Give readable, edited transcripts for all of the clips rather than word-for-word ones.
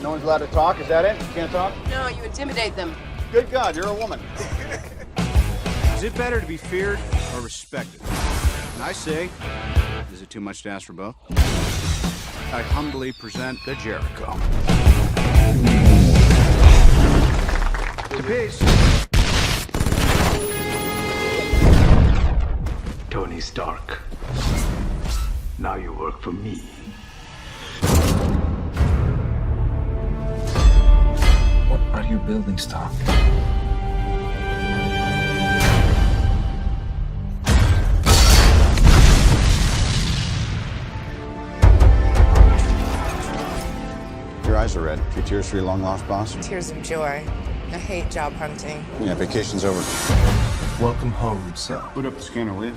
No one's allowed to talk, is that it? You can't talk? No, you intimidate them. Good God, you're a woman. Is it better to be feared or respected? And I say, is it too much to ask for both? I humbly present the Jericho. To peace. Tony Stark. Now you work for me. What are you building, Stark? Your eyes are red. Your tears for your long-lost boss? Tears of joy. I hate job hunting. Yeah, vacation's over. Welcome home, sir. Put up the scanner, will you?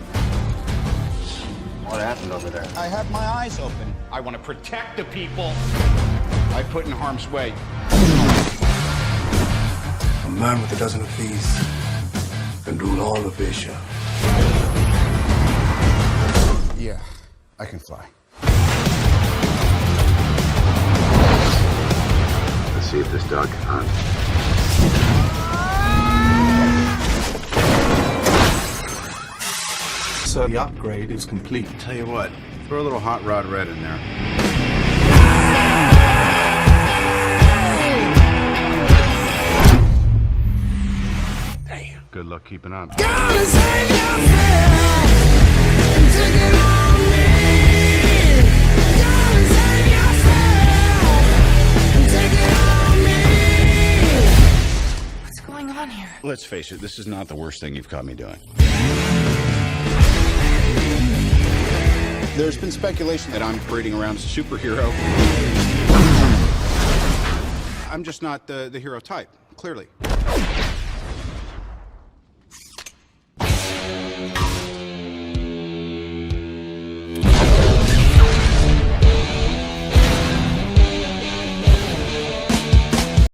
What happened over there? I have my eyes open. I want to protect the people I put in harm's way. A man with a dozen of these can rule all of Asia. Yeah, I can fly. Let's see if this dog can hunt. So the upgrade is complete. Tell you what, throw a little hot rod red in there. Damn. Good luck keeping up. What's going on here? Let's face it, this is not the worst thing you've caught me doing. There's been speculation that I'm parading around as a superhero. I'm just not the hero type, clearly.